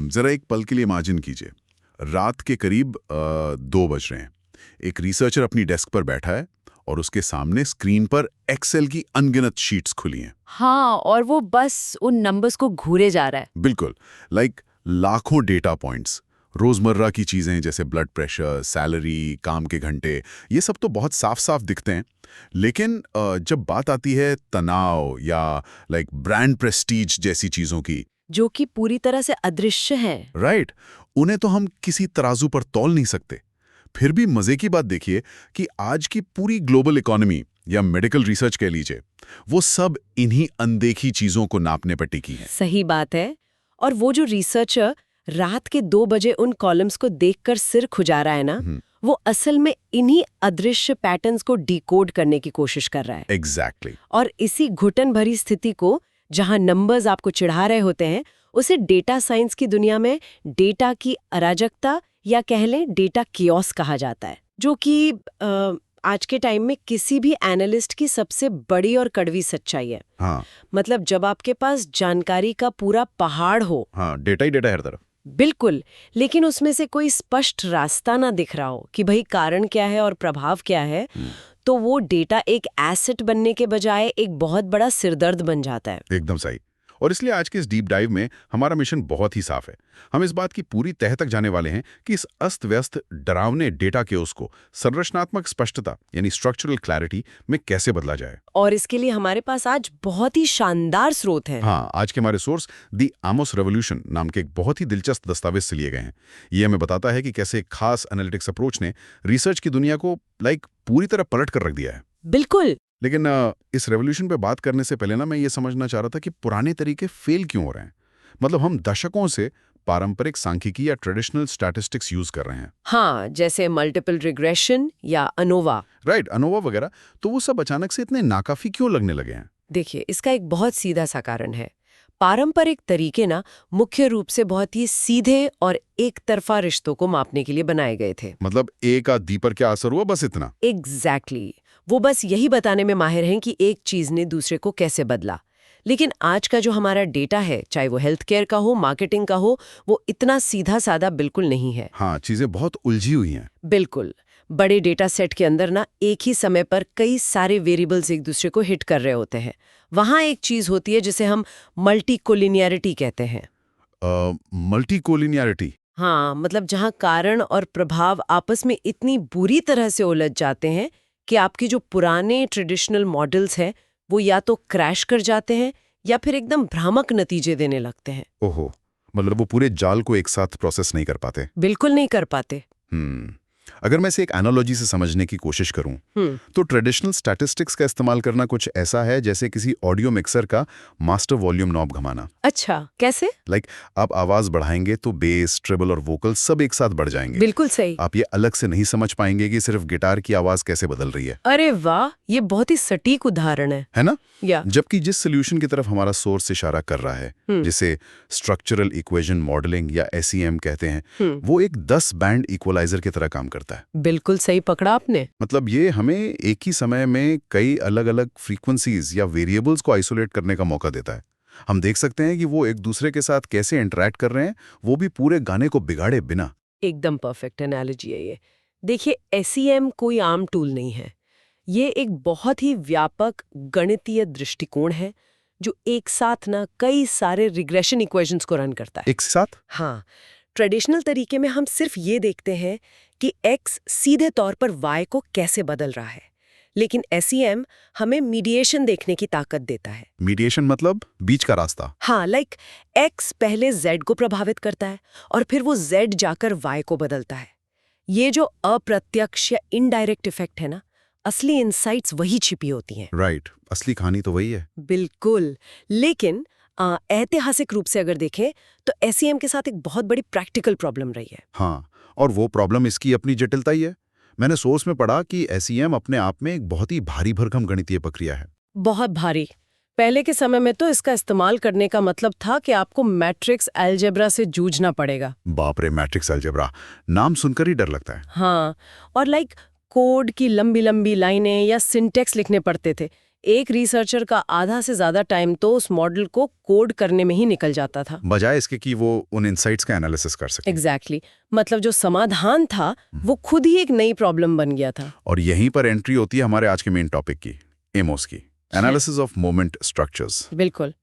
जरा एक पल के लिए इमेजिन कीजिए, रात के करीब 2 बज रहे हैं। एक रिसर्चर अपनी डेस्क पर बैठा है और उसके सामने स्क्रीन पर एक्सेल की अनगिनत शीट्स खुली हैं। हाँ, और वो बस उन नंबर्स को घूरे जा रहा है। बिल्कुल, लाखों डेटा पॉइंट्स, रोजमर्रा की चीजें जैसे ब्लड प्रेशर, सैलरी, काम के घंटे, ये सब तो बहुत साफ साफ दिखते हैं। लेकिन जब बात आती है तनाव या ब्रांड प्रेस्टीज जैसी चीजों की, जो कि पूरी तरह से अदृश्य है। राइट, उन्हें तो हम किसी तराजू पर तौल नहीं सकते। फिर भी मजे की बात देखिए कि आज की पूरी ग्लोबल इकोनॉमी या मेडिकल रिसर्च कह लीजिए, वो सब इन्हीं अनदेखी चीजों को नापने पर टिकी है। सही बात है। और वो जो रिसर्चर रात के 2 बजे उन कॉलम्स को देखकर सिर खुजा रहा है ना, वो असल में इन्हीं अदृश्य पैटर्न्स को डिकोड करने की कोशिश कर रहा है। एग्जैक्टली। और इसी घुटन भरी स्थिति को, जहां नंबर्स आपको चिढ़ा रहे होते हैं, उसे डेटा साइंस की दुनिया में डेटा की अराजकता या कह लें डेटा कियोस कहा जाता है, जो कि आज के टाइम में किसी भी एनालिस्ट की सबसे बड़ी और कड़वी सच्चाई है। हाँ। मतलब जब आपके पास जानकारी का पूरा पहाड़ हो, हाँ, डेटा ही डेटा हर तरफ। बिल्कुल, लेकिन उसमें से कोई स्पष्ट रास्ता ना दिख रहा हो कि भाई कारण क्या है और प्रभाव क्या है, तो वो डेटा एक एसेट बनने के बजाय एक बहुत बड़ा सिरदर्द बन जाता है। एकदम सही। और इसलिए आज के इस डीप डाइव में हमारा मिशन बहुत ही साफ है। हम इस बात की पूरी तह तक जाने वाले हैं कि इस अस्त व्यस्त डरावने डेटा केओस को संरचनात्मक स्पष्टता यानी स्ट्रक्चरल क्लैरिटी में कैसे बदला जाए। और इसके लिए हमारे पास आज बहुत ही शानदार स्रोत हैं। हाँ, आज के हमारे सोर्स द आमोस रेवोल्यूशन नाम के एक बहुत ही दिलचस्प दस्तावेज से लिए गए हैं। ये हमें बताता है कि कैसे एक खास एनालिटिक्स अप्रोच ने रिसर्च की दुनिया को पूरी तरह पलट कर रख दिया है। बिल्कुल। लेकिन इस रेवोल्यूशन पे बात करने से पहले मैं ये समझना चाह रहा था कि पुराने तरीके फेल क्यों हो रहे हैं। मतलब हम दशकों से पारंपरिक सांख्यिकी या ट्रेडिशनल स्टैटिस्टिक्स यूज कर रहे हैं। हाँ, जैसे मल्टीपल रिग्रेशन या अनोवा। राइट, अनोवा वगैरह, तो वो सब अचानक से इतने नाकाफी क्यों लगने लगे हैं? देखिए, इसका एक बहुत सीधा सा कारण है। पारंपरिक तरीके ना मुख्य रूप से बहुत ही सीधे और एक तरफा रिश्तों को मापने के लिए बनाए गए थे। मतलब एक आध दी पर क्या असर हुआ, बस इतना। एग्जैक्टली। वो बस यही बताने में माहिर हैं कि एक चीज ने दूसरे को कैसे बदला। लेकिन आज का जो हमारा डेटा है, चाहे वो हेल्थ केयर का हो, मार्केटिंग का हो, वो इतना सीधा साधा बिल्कुल नहीं है। हाँ, चीजें बहुत उलझी हुई हैं। बिल्कुल। बड़े डेटा सेट के अंदर ना एक ही समय पर कई सारे वेरिएबल्स एक दूसरे को हिट कर रहे होते हैं। वहां एक चीज होती है जिसे हम मल्टीकोलिनियरिटी कहते हैं। मल्टीकोलिनियरिटी? हाँ, मतलब जहां कारण और प्रभाव आपस में इतनी बुरी तरह से उलझ जाते हैं कि आपके जो पुराने ट्रेडिशनल मॉडल्स हैं वो या तो क्रैश कर जाते हैं या फिर एकदम भ्रामक नतीजे देने लगते हैं। ओहो, मतलब वो पूरे जाल को एक साथ प्रोसेस नहीं कर पाते। बिल्कुल नहीं कर पाते। अगर मैं इसे एक एनालॉजी से समझने की कोशिश करूं, तो ट्रेडिशनल स्टैटिस्टिक्स का इस्तेमाल करना कुछ ऐसा है जैसे किसी ऑडियो मिक्सर का मास्टर वॉल्यूम नॉब घुमाना। अच्छा, कैसे? आप आवाज बढ़ाएंगे तो बेस, ट्रिबल और वोकल सब एक साथ बढ़ जाएंगे। बिल्कुल सही। आप ये अलग से नहीं समझ पाएंगे कि सिर्फ गिटार की आवाज कैसे बदल रही है। अरे वाह, ये बहुत ही सटीक उदाहरण है ना? या जबकि जिस सोल्यूशन की तरफ हमारा सोर्स इशारा कर रहा है, जिसे स्ट्रक्चरल इक्वेशन मॉडलिंग या SEM कहते हैं, वो एक 10 बैंड इक्वलाइजर की तरह काम करता है। बिल्कुल सही पकड़ा आपने। मतलब ये हमें एक ही समय में कई अलग अलग फ्रीक्वेंसीज या वेरिएबल्स को आइसोलेट करने का मौका देता है। हम देख सकते हैं कि वो एक दूसरे के साथ कैसे इंटरैक्ट कर रहे हैं, वो भी पूरे गाने को बिगाड़े बिना। एकदम परफेक्ट एनालॉजी है ये। देखिए, SEM कोई आम टूल नहीं है। ये एक बहुत ही व्यापक गणितीय दृष्टिकोण है जो एक साथ ना कई सारे रिग्रेशन इक्वेशंस को रन करता है। एक साथ? हाँ, ट्रेडिशनल तरीके में हम सिर्फ ये देखते हैं कि X सीधे तौर पर Y को कैसे बदल रहा है, लेकिन SEM हमें मीडिएशन देखने की ताकत देता है। मीडिएशन मतलब बीच का रास्ता? हाँ, X पहले Z को प्रभावित करता है और फिर वो Z जाकर Y को बदलता है। ये जो अप्रत्यक्ष या इनडायरेक्ट इफेक्ट है ना, असली इनसाइट्स वही छिपी होती हैं। राइट, असली कहानी तो वही है। बिल्कुल। लेकिन ऐतिहासिक रूप से अगर देखें तो SEM के साथ एक बहुत बड़ी प्रैक्टिकल प्रॉब्लम रही है। हाँ, और वो प्रॉब्लम इसकी अपनी जटिलता ही है। मैंने सोर्स में पढ़ा कि SEM अपने आप में एक बहुत ही भारी भरकम गणितीय प्रक्रिया है। बहुत भारी। पहले के समय में तो इसका इस्तेमाल करने का मतलब था कि आपको मैट्रिक्स अलजेब्रा से जूझना पड़ेगा। बाप रे, मैट्रिक्स अलजेब्रा, नाम सुनकर ही डर लगता है। हाँ, और कोड की लंबी लंबी लाइनें या सिंटेक्स लिखने पड़ते थे। एक रिसर्चर का आधा से ज्यादा टाइम तो उस मॉडल को कोड करने में ही निकल जाता था। बजाय इसके कि वो उन इनसाइट्स का एनालिसिस कर सके। एग्जैक्टली मतलब जो समाधान था वो खुद ही एक नई प्रॉब्लम बन गया था। और यहीं पर एंट्री होती है हमारे आज के मेन टॉपिक की, एमोस की, एनालिसिस ऑफ मोमेंट स्ट्रक्चर्स। बिल्कुल।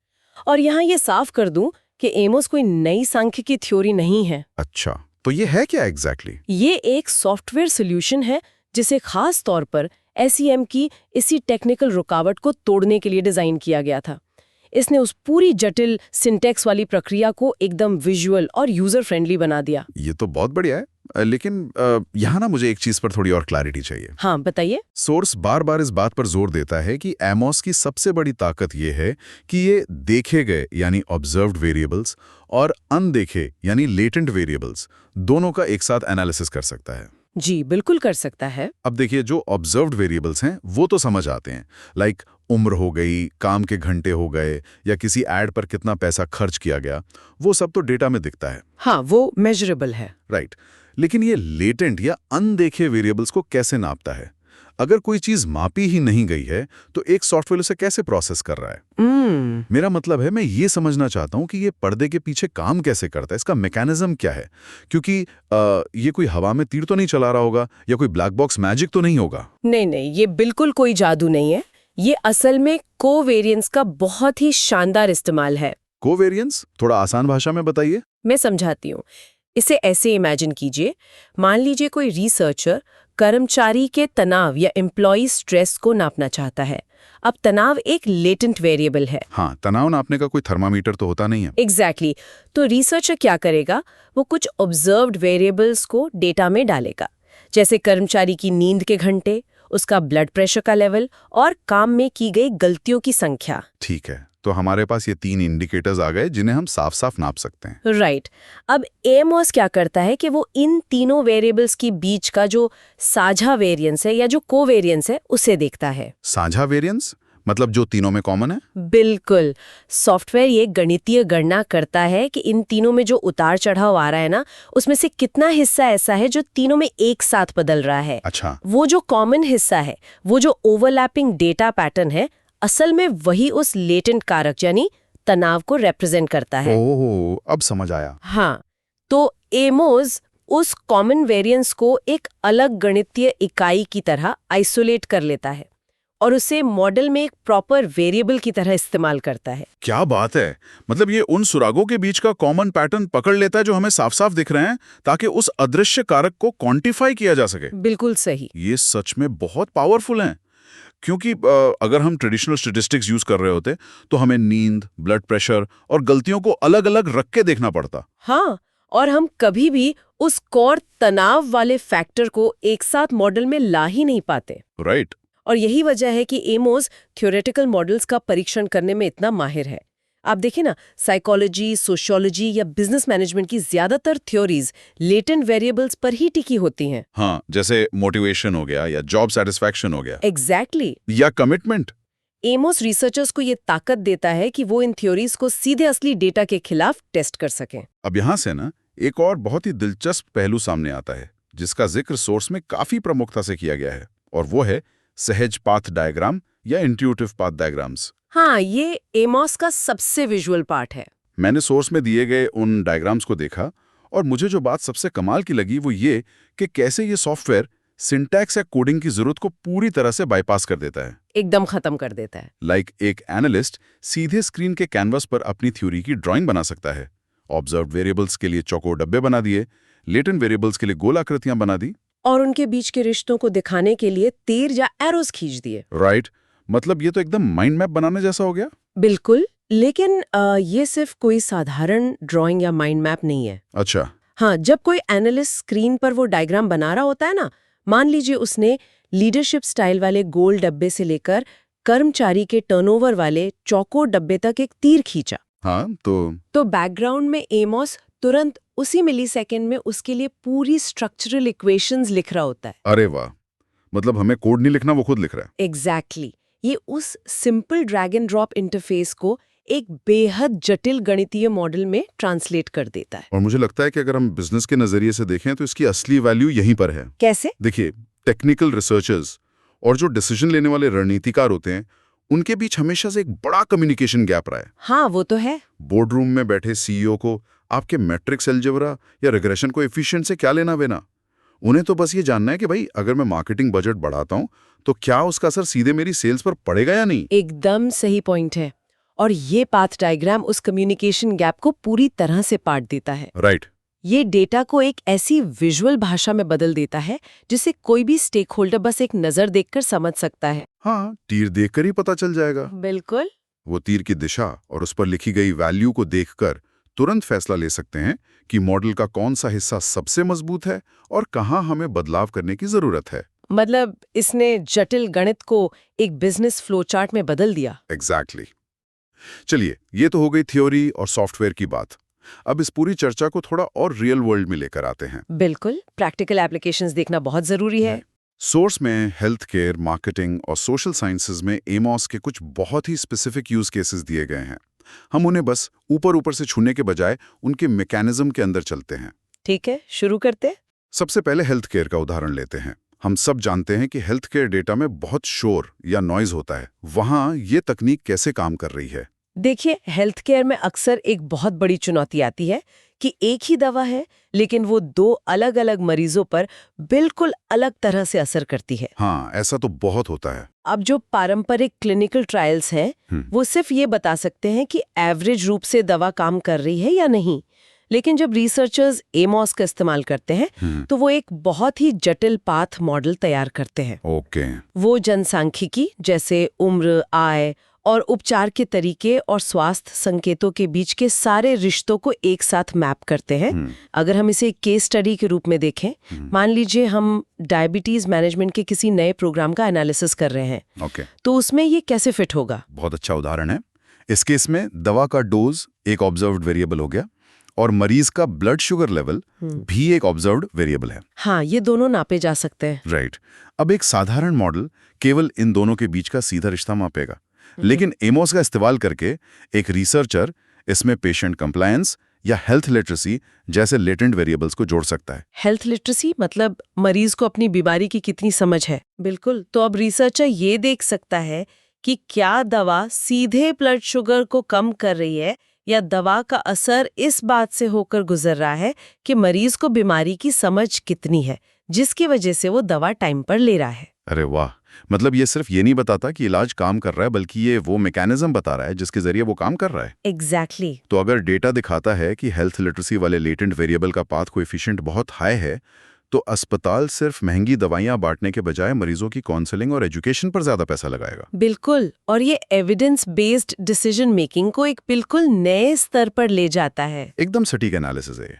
और यहाँ ये साफ कर दूं कि एमोस कोई नई सांख्यिकी थ्योरी नहीं है। अच्छा, तो ये है क्या एग्जैक्टली? ये एक सॉफ्टवेयर सॉल्यूशन है जिसे खास तौर पर SEM की इसी टेक्निकल रुकावट को तोड़ने के लिए डिजाइन किया गया था। इसने उस पूरी जटिल सिंटैक्स वाली प्रक्रिया को एकदम विजुअल और यूजर फ्रेंडली बना दिया। ये तो बहुत बढ़िया है, लेकिन यहाँ ना मुझे एक चीज पर थोड़ी और क्लैरिटी चाहिए। हाँ बताइए। सोर्स बार बार इस बात पर जोर देता है कि एमोस की सबसे बड़ी ताकत ये है कि ये देखे गए यानी ऑब्जर्व्ड वेरिएबल्स और अनदेखे यानी लेटेंट वेरिएबल्स दोनों का एक साथ एनालिसिस कर सकता है। जी बिल्कुल कर सकता है। अब देखिए, जो ऑब्जर्व्ड वेरिएबल्स हैं वो तो समझ आते हैं, लाइक उम्र हो गई, काम के घंटे हो गए, या किसी ऐड पर कितना पैसा खर्च किया गया, वो सब तो डेटा में दिखता है। हाँ वो मेजरेबल है। राइट। लेकिन ये लेटेंट या अनदेखे वेरिएबल्स को कैसे नापता है? अगर कोई चीज मापी ही नहीं गई है तो एक सॉफ्टवेयर उसे कैसे प्रोसेस कर रहा है? मेरा मतलब है, मैं ये समझना चाहता हूँ कि ये पर्दे के पीछे काम कैसे करता है, इसका मैकेनिज्म क्या है? क्योंकि ये कोई हवा में तीर तो नहीं चला रहा होगा या कोई ब्लैक बॉक्स मैजिक तो नहीं होगा। नहीं नहीं, ये बिल्कुल कोई जादू नहीं है। ये असल में कोवेरियंस का बहुत ही शानदार इस्तेमाल है। कोवेरियंस थोड़ा आसान भाषा में बताइए। मैं समझाती हूँ। इसे ऐसे इमेजिन कीजिए, मान लीजिए कोई रिसर्चर कर्मचारी के तनाव या एम्प्लॉय स्ट्रेस को नापना चाहता है। अब तनाव एक लेटेंट वेरिएबल है। हाँ, तनाव नापने का कोई थर्मामीटर तो होता नहीं है। एग्जैक्टली तो रिसर्चर क्या करेगा, वो कुछ ऑब्जर्व्ड वेरिएबल्स को डेटा में डालेगा, जैसे कर्मचारी की नींद के घंटे, उसका ब्लड प्रेशर का लेवल और काम में की गई गलतियों की संख्या। ठीक है, तो हमारे पास ये 3 इंडिकेटर्स आ गए जिन्हें हम साफ साफ नाप सकते हैं। राइट। अब एमोस क्या करता है कि वो इन तीनों वेरिएबल्स के बीच का जो साझा वेरिएंस है या जो कोवेरिएंस है उसे देखता है। साझा वेरिएंस मतलब जो तीनों में कॉमन है? बिल्कुल। सॉफ्टवेयर ये गणितीय गणना करता है कि इन तीनों में जो उतार चढ़ाव आ रहा है ना, उसमें से कितना हिस्सा ऐसा है जो तीनों में एक साथ बदल रहा है। अच्छा। वो जो कॉमन हिस्सा है, वो जो ओवरलैपिंग डेटा पैटर्न है, असल में वही उस लेटेंट कारक यानी तनाव को रिप्रेजेंट करता है। ओह, अब समझ आया। हाँ, तो एमोस उस कॉमन वेरिएंस को एक अलग गणितीय इकाई की तरह आइसोलेट कर लेता है और उसे मॉडल में एक प्रॉपर वेरिएबल की तरह इस्तेमाल करता है। क्या बात है! मतलब ये उन सुरागों के बीच का कॉमन पैटर्न पकड़ लेता है जो हमें साफ साफ दिख रहे हैं, ताकि उस अदृश्य कारक को क्वांटिफाई किया जा सके। बिल्कुल सही। ये सच में बहुत पावरफुल हैं, क्योंकि अगर हम ट्रेडिशनल स्टैटिस्टिक्स यूज कर रहे होते तो हमें नींद, ब्लड प्रेशर और गलतियों को अलग अलग रख के देखना पड़ता। हाँ, और हम कभी भी उस कोर तनाव वाले फैक्टर को एक साथ मॉडल में ला ही नहीं पाते। राइट। और यही वजह है कि एमोस थ्योरेटिकल मॉडल्स का परीक्षण करने में इतना माहिर है। आप देखें ना, साइकोलॉजी, सोशियोलॉजी या बिजनेस मैनेजमेंट की ज्यादातर थ्योरीज लेटेंट वेरिएबल्स पर ही टिकी होती हैं। हाँ, जैसे मोटिवेशन हो गया या जॉब सेटिस्फैक्शन हो गया। एग्जैक्टली। या कमिटमेंट। एमोस रिसर्चर्स को ये ताकत देता है कि वो इन थ्योरीज को सीधे असली डेटा के खिलाफ टेस्ट कर सकें। अब यहाँ से ना एक और बहुत ही दिलचस्प पहलू सामने आता है, जिसका जिक्र सोर्स में काफी प्रमुखता से किया गया है, और वो है सहज पाथ डायग्राम या इंट्यूटिव पाथ डायग्राम्स। हाँ, ये एमोस का सबसे विजुअल पार्ट है। मैंने सोर्स में दिए गए उन डायग्राम्स को देखा, और मुझे जो बात सबसे कमाल की लगी वो ये कि कैसे ये सॉफ्टवेयर सिंटैक्स या कोडिंग की जरूरत को पूरी तरह से बाईपास कर देता है। एकदम खत्म कर देता है। लाइक एक एनालिस्ट सीधे स्क्रीन के कैनवस पर अपनी थ्योरी की ड्राइंग बना सकता है। ऑब्जर्व्ड वेरिएबल्स के लिए चौकोर डब्बे बना दिए, लेटेंट वेरिएबल्स के लिए गोल आकृतियां बना दी, और उनके बीच के रिश्तों को दिखाने के लिए तीर या एरोस खींच दिए। राइट। मतलब ये तो एकदम माइंड मैप बनाने जैसा हो गया। बिल्कुल। लेकिन ये सिर्फ कोई साधारण ड्राइंग या माइंड मैप नहीं है। अच्छा। हाँ, जब कोई एनालिस्ट स्क्रीन पर वो डायग्राम बना रहा होता है ना, मान लीजिए उसने लीडरशिप स्टाइल वाले गोल डब्बे से लेकर कर्मचारी के टर्नओवर वाले चौकोर डब्बे तक एक तीर खींचा। हाँ, तो बैकग्राउंड में एमोस तुरंत उसी मिलीसेकंड में उसके लिए पूरी स्ट्रक्चरल इक्वेशंस लिख रहा होता है। अरे वाह! मतलब हमें कोड नहीं लिखना, वो खुद लिख रहा है। एग्जैक्टली। ये उस simple drag and drop interface को एक बेहद जटिल गणितीय मॉडल में ट्रांसलेट कर देता है। और मुझे लगता है कि अगर हम बिजनेस के नजरिए से देखें तो इसकी असली वैल्यू यहीं पर है। कैसे? देखिए, टेक्निकल रिसर्चर्स और जो डिसीजन लेने वाले रणनीतिकार होते हैं, उनके बीच हमेशा से एक बड़ा कम्युनिकेशन गैप रहा है। हाँ, वो तो है। बोर्ड रूम में बैठे सीईओ को आपके मैट्रिक्स अलजेब्रा या रिग्रेशन कोएफिशिएंट से क्या लेना देना। उन्हें तो बस ये जानना है कि भाई अगर मैं मार्केटिंग बजट बढ़ाता हूं तो क्या उसका असर सीधे मेरी सेल्स पर पड़ेगा या नहीं। एकदम सही पॉइंट है। और ये पाथ डायग्राम उस कम्युनिकेशन गैप को पूरी तरह से पाट देता है। राइट। ये डेटा को एक ऐसी विजुअल भाषा में बदल देता है जिसे कोई भी स्टेक होल्डर बस एक नजर देखकर समझ सकता है। हाँ, तीर देखकर ही पता चल जाएगा। बिल्कुल। वो तीर की दिशा और उस पर लिखी गई वैल्यू को देखकर तुरंत फैसला ले सकते हैं कि मॉडल का कौन सा हिस्सा सबसे मजबूत है और कहाँ हमें बदलाव करने की जरूरत है। मतलब इसने जटिल गणित को एक बिजनेस फ्लो चार्ट में बदल दिया। एग्जैक्टली। चलिए, ये तो हो गई थ्योरी और सॉफ्टवेयर की बात। अब इस पूरी चर्चा को थोड़ा और रियल वर्ल्ड में लेकर आते हैं। बिल्कुल, प्रैक्टिकल एप्लीकेशंस देखना बहुत जरूरी है। सोर्स में हेल्थ केयर, मार्केटिंग और सोशल साइंसेज में एमॉस के कुछ बहुत ही स्पेसिफिक यूज केसेस दिए गए हैं। हम उन्हें बस ऊपर ऊपर से छूने के बजाय उनके मैकेनिज्म के अंदर चलते हैं। ठीक है, शुरू करते। सबसे पहले हेल्थ केयर का उदाहरण लेते हैं। हम सब जानते हैं कि हेल्थ केयर डेटा में बहुत शोर या नॉइज होता है। वहाँ ये तकनीक कैसे काम कर रही है? देखिए, हेल्थ केयर में अक्सर एक बहुत बड़ी चुनौती आती है कि एक ही दवा है लेकिन वो दो अलग अलग मरीजों पर बिल्कुल अलग तरह से असर करती है। हाँ, ऐसा तो बहुत होता है। अब जो पारंपरिक क्लिनिकल ट्रायल्स हैं वो सिर्फ ये बता सकते हैं कि एवरेज रूप से दवा काम कर रही है या नहीं, लेकिन जब रिसर्चर्स एमॉस का इस्तेमाल करते हैं तो वो एक बहुत ही जटिल पाथ मॉडल तैयार करते हैं। ओके। वो जनसांख्यिकी जैसे उम्र, आय और उपचार के तरीके और स्वास्थ्य संकेतों के बीच के सारे रिश्तों को एक साथ मैप करते हैं। अगर हम इसे एक केस स्टडी के रूप में देखें, मान लीजिए हम डायबिटीज मैनेजमेंट के किसी नए प्रोग्राम का एनालिसिस कर रहे हैं, तो उसमें ये कैसे फिट होगा? बहुत अच्छा उदाहरण है। इस केस में दवा का डोज एक ऑब्जर्व्ड वेरिएबल हो गया और मरीज का ब्लड शुगर लेवल भी एक ऑब्जर्व्ड वेरिएबल है। हाँ, ये दोनों नापे जा सकते हैं। राइट। अब एक साधारण मॉडल केवल इन दोनों के बीच का सीधा रिश्ता मापेगा, लेकिन एमॉस का इस्तेमाल करके एक रिसर्चर इसमें पेशेंट कंप्लायंस या हेल्थ लिटरेसी जैसे लेटेंट वेरिएबल्स को जोड़ सकता है। हेल्थ लिटरेसी मतलब मरीज को अपनी बीमारी की कितनी समझ है। बिल्कुल। तो अब रिसर्चर ये देख सकता है कि क्या दवा सीधे ब्लड शुगर को कम कर रही है या दवा का असर इस बात से होकर गुजर रहा है कि मरीज को बीमारी की समझ कितनी है, जिसकी वजह से वो दवा टाइम पर ले रहा है। अरे वाह! मतलब ये सिर्फ ये नहीं बताता कि इलाज काम कर रहा है, बल्कि ये वो मैकेनिज्म बता रहा है जिसके जरिए वो काम कर रहा है। एग्जैक्टली। तो अगर डेटा दिखाता है कि हेल्थ लिटरेसी वाले लेटेंट वेरिएबल का पाथ कोएफिशिएंट बहुत हाई है, तो अस्पताल सिर्फ महंगी दवाइयां बांटने के बजाय मरीजों की काउंसलिंग और एजुकेशन पर ज्यादा पैसा लगाएगा। बिल्कुल। और ये एविडेंस बेस्ड डिसीजन मेकिंग को एक बिल्कुल नए स्तर पर ले जाता है। एकदम सटीक एनालिसिस है ये।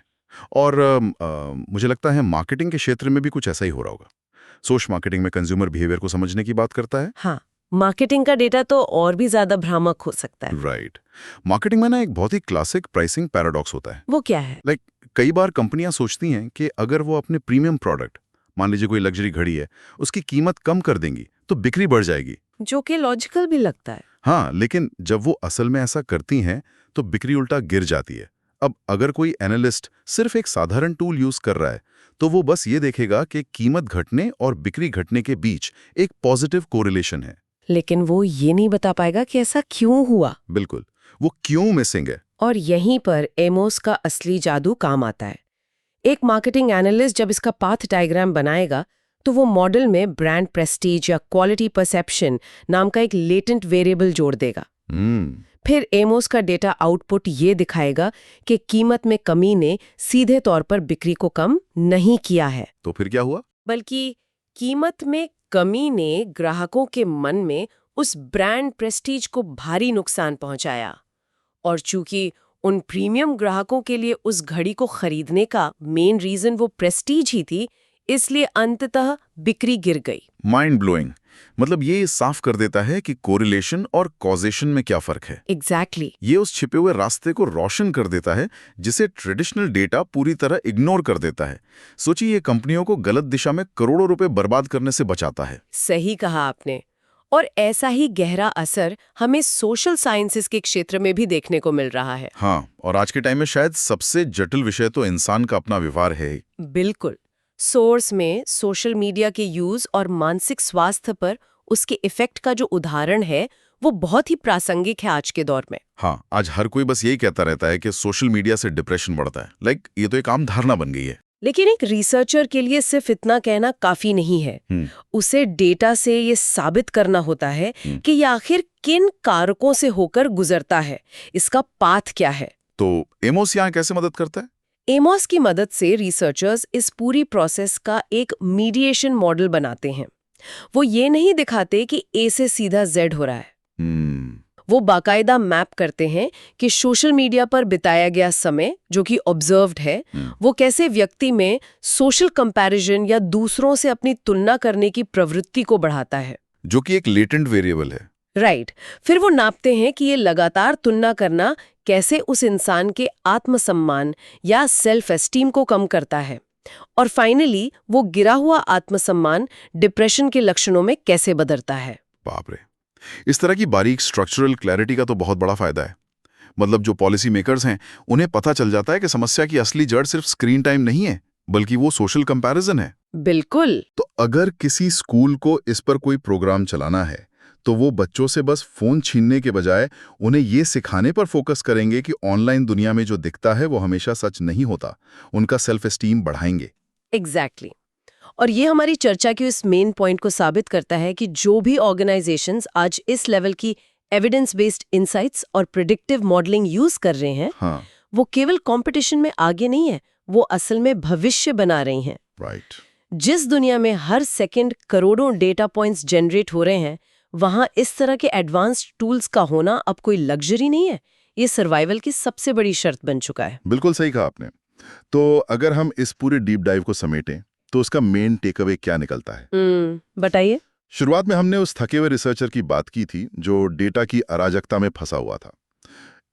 और मुझे लगता है मार्केटिंग के क्षेत्र में भी कुछ ऐसा ही हो रहा होगा। सोशल मार्केटिंग में कंज्यूमर बिहेवियर को समझने की बात करता है। हाँ, मार्केटिंग का डेटा तो और भी ज्यादा भ्रामक हो सकता है। राइट। मार्केटिंग में ना एक बहुत ही क्लासिक प्राइसिंग पैराडॉक्स होता है। वो क्या है? कई बार कंपनियां सोचती हैं कि अगर वो अपने प्रीमियम प्रोडक्ट, मान लीजिए कोई लग्जरी घड़ी है, उसकी कीमत कम कर देंगी तो बिक्री बढ़ जाएगी, जो कि लॉजिकल भी लगता है। हाँ, लेकिन जब वो असल में ऐसा करती हैं तो बिक्री उल्टा गिर जाती है। अब अगर कोई एनालिस्ट सिर्फ एक साधारण टूल यूज कर रहा है तो वो बस ये देखेगा कि कीमत घटने और बिक्री घटने के बीच एक पॉजिटिव कोरिलेशन है, लेकिन वो ये नहीं बता पाएगा कि ऐसा क्यों हुआ। बिल्कुल, वो क्यों मिसिंग है। और यहीं पर एमोस का असली जादू काम आता है। एक मार्केटिंग एनालिस्ट जब इसका पाथ डायग्राम बनाएगा तो वो मॉडल में ब्रांड प्रेस्टीज या क्वालिटी परसेप्शन नाम का एक लेटेंट वेरिएबल जोड़ देगा। फिर एमोस का डेटा आउटपुट ये दिखाएगा कि कीमत में कमी ने सीधे तौर पर बिक्री को कम नहीं किया है। तो फिर क्या हुआ? बल्कि कीमत में कमी ने ग्राहकों के मन में उस ब्रांड प्रेस्टीज को भारी नुकसान पहुंचाया। और चूंकि उन प्रीमियम ग्राहकों के लिए उस घड़ी को खरीदने का मेन रीजन वो प्रेस्टीज ही थी, इसलिए अंततः बिक्री गिर गई। Mind blowing. मतलब ये साफ कर देता है कि कोरिलेशन और कॉजेशन में क्या फर्क है। एग्जैक्टली। ये उस छिपे हुए रास्ते को रोशन कर देता है जिसे ट्रेडिशनल डेटा पूरी तरह इग्नोर कर देता है। सोचिए, ये कंपनियों को गलत दिशा में करोड़ों रुपए बर्बाद करने से बचाता है। सही कहा आपने। और ऐसा ही गहरा असर हमें सोशल साइंसेस के क्षेत्र में भी देखने को मिल रहा है। हाँ, और आज के टाइम में शायद सबसे जटिल विषय तो इंसान का अपना व्यवहार है। बिल्कुल। सोर्स में सोशल मीडिया के यूज और मानसिक स्वास्थ्य पर उसके इफेक्ट का जो उदाहरण है वो बहुत ही प्रासंगिक है आज के दौर में। हाँ, आज हर कोई बस यही कहता रहता है कि सोशल मीडिया से डिप्रेशन बढ़ता है। ये तो एक आम धारणा बन गई है। लेकिन एक रिसर्चर के लिए सिर्फ इतना कहना काफी नहीं है। उसे डेटा से ये साबित करना होता है कि ये आखिर किन कारकों से होकर गुजरता है, इसका पाथ क्या है। तो एमोस यहाँ कैसे मदद करता है? एमोस की मदद से रिसर्चर्स इस पूरी प्रोसेस का एक मीडिएशन मॉडल बनाते हैं। वो ये नहीं दिखाते कि ए से सीधा जेड हो रहा है। वो बाकायदा मैप करते हैं कि सोशल मीडिया पर बिताया गया समय, जो कि ऑब्जर्व्ड है, वो कैसे व्यक्ति में सोशल कंपैरिजन या दूसरों से अपनी तुलना करने की प्रवृत्ति को बढ़ाता है, जो कि एक लेटेंट वेरिएबल है। राइट। फिर वो नापते हैं कि ये लगातार तुलना करना कैसे उस इंसान के आत्मसम्मान या सेल्फ एस्टीम को कम करता है, और फाइनली वो गिरा हुआ आत्मसम्मान डिप्रेशन के लक्षणों में कैसे बदलता है। बाप रे, इस तरह की बारीक स्ट्रक्चरल क्लैरिटी का तो बहुत बड़ा फायदा है। मतलब जो पॉलिसी मेकर्स हैं, उन्हें पता चल जाता है कि समस्या की असली जड़ सिर्फ स्क्रीन टाइम नहीं है, बल्कि वो सोशल कंपैरिजन है। बिल्कुल। तो अगर किसी स्कूल को इस पर कोई प्रोग्राम चलाना है, तो वो बच्चों से बस फोन छीनने के बजाय उन्हें ये सिखाने पर फोकस करेंगे कि ऑनलाइन दुनिया में जो दिखता है वो हमेशा सच नहीं होता। उनका सेल्फ एस्टीम बढ़ाएंगे। एग्जैक्टली। और ये हमारी चर्चा की उस मेन पॉइंट को साबित करता है कि जो भी ऑर्गेनाइजेशंस आज इस लेवल की एविडेंस बेस्ड इनसाइट्स और प्रेडिक्टिव मॉडलिंग यूज कर रहे हैं, वो केवल कंपटीशन में आगे नहीं है, वो असल में भविष्य बना रही हैं। राइट। जिस दुनिया में हर सेकंड करोड़ों डेटा पॉइंट्स जनरेट हो रहे हैं, वहां इस तरह के एडवांस्ड टूल्स का होना अब कोई लग्जरी नहीं है, ये सर्वाइवल की सबसे बड़ी शर्त बन चुका है। बिल्कुल सही कहा आपने। तो अगर हम इस पूरे डीप डाइव को समेटें, तो उसका मेन टेकअवे क्या निकलता है? बताइए। शुरुआत में हमने उस थके हुए रिसर्चर की बात की थी जो डेटा की अराजकता में फंसा हुआ था।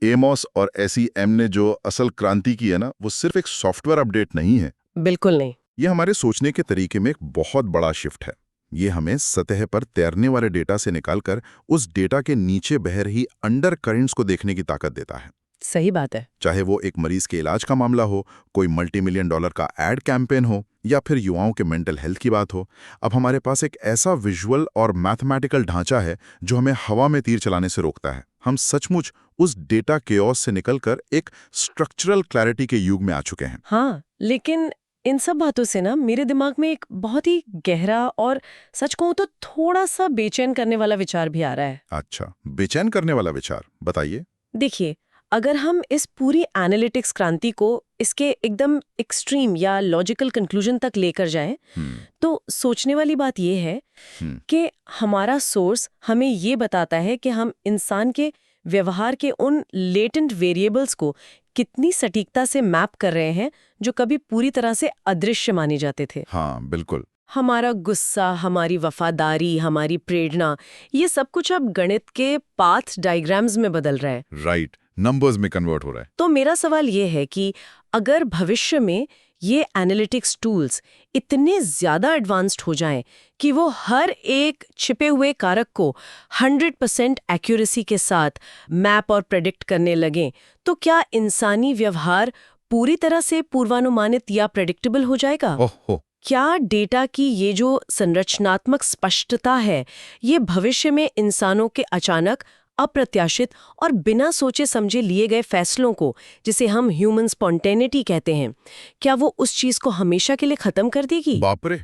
एमोस और SEM ने जो असल क्रांति की है ना, वो सिर्फ एक सॉफ्टवेयर अपडेट नहीं है। बिल्कुल नहीं। ये हमारे सोचने के तरीके में एक बहुत बड़ा शिफ्ट है। ये हमें सतह पर तैरने वाले डेटा से निकालकर उस डेटा के नीचे बह रही अंडर करेंट्स को देखने की ताकत देता है। सही बात है। चाहे वो एक मरीज के इलाज का मामला हो, कोई $multi-million का एड कैंपेन हो, या फिर युवाओं के मेंटल हेल्थ की बात हो, अब हमारे पास एक ऐसा विजुअल और मैथमेटिकल ढांचा है जो हमें हवा में तीर चलाने से रोकता है। हम सचमुच उस डेटा केओस से निकलकर एक स्ट्रक्चरल क्लैरिटी के युग में आ चुके हैं। हाँ, लेकिन इन सब बातों से ना मेरे दिमाग में एक बहुत ही गहरा और सच कहूं तो थोड़ा सा बेचैन करने वाला विचार भी आ रहा है। अच्छा, बेचैन करने वाला विचार, बताइए। देखिए, अगर हम इस पूरी एनालिटिक्स क्रांति को इसके एकदम एक्सट्रीम या लॉजिकल कंक्लूजन तक लेकर जाएं, तो सोचने वाली बात यह है कि हमारा सोर्स हमें ये बताता है कि हम इंसान के व्यवहार के उन लेटेंट वेरिएबल्स को कितनी सटीकता से मैप कर रहे हैं जो कभी पूरी तरह से अदृश्य माने जाते थे। हाँ, बिल्कुल। हमारा गुस्सा, हमारी वफादारी, हमारी प्रेरणा, ये सब कुछ अब गणित के पाथ डायग्राम्स में बदल रहा है। राइट, नंबर्स में कन्वर्ट हो रहा है। तो मेरा सवाल ये है कि अगर भविष्य में ये एनालिटिक्स टूल्स इतने ज्यादा एडवांस्ड हो जाएं कि वो हर एक छिपे हुए कारक को 100% एक्यूरेसी के साथ मैप और प्रेडिक्ट करने लगें, तो क्या इंसानी व्यवहार पूरी तरह से पूर्वानुमानित या प्रेडिक्टेबल हो जाएगा? क्या डेटा की ये जो संरचनात्मक स्पष्टता है, ये भविष्य में इंसानों के अचानक, अप्रत्याशित और बिना सोचे समझे लिए गए फैसलों को, जिसे हम ह्यूमन स्पॉन्टेनिटी कहते हैं, क्या वो उस चीज को हमेशा के लिए खत्म कर देगी? बाप रे,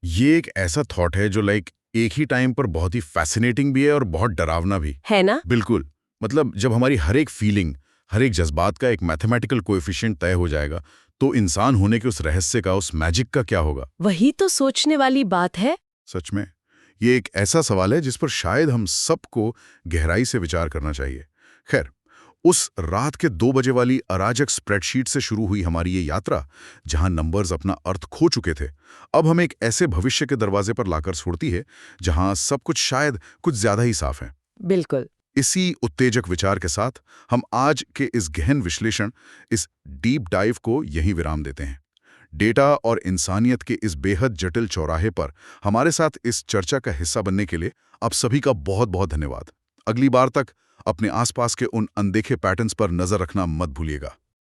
ये एक ऐसा थॉट है जो एक ही टाइम पर बहुत ही फैसिनेटिंग भी है और बहुत डरावना भी है ना? बिल्कुल। मतलब जब हमारी हर एक फीलिंग, हर एक जज्बात का एक मैथमेटिकल कोएफिशिएंट तय हो जाएगा, तो इंसान होने के उस रहस्य का, उस मैजिक का क्या होगा? वही तो सोचने वाली बात है। सच में ये एक ऐसा सवाल है जिस पर शायद हम सबको गहराई से विचार करना चाहिए। खैर, उस रात के 2 बजे वाली अराजक स्प्रेडशीट से शुरू हुई हमारी ये यात्रा, जहां नंबर्स अपना अर्थ खो चुके थे, अब हमें एक ऐसे भविष्य के दरवाजे पर लाकर छोड़ती है जहां सब कुछ शायद कुछ ज्यादा ही साफ है। बिल्कुल। इसी उत्तेजक विचार के साथ हम आज के इस गहन विश्लेषण, इस डीप डाइव को यहीं विराम देते हैं। डेटा और इंसानियत के इस बेहद जटिल चौराहे पर हमारे साथ इस चर्चा का हिस्सा बनने के लिए आप सभी का बहुत बहुत धन्यवाद। अगली बार तक अपने आसपास के उन अनदेखे पैटर्न्स पर नजर रखना मत भूलिएगा।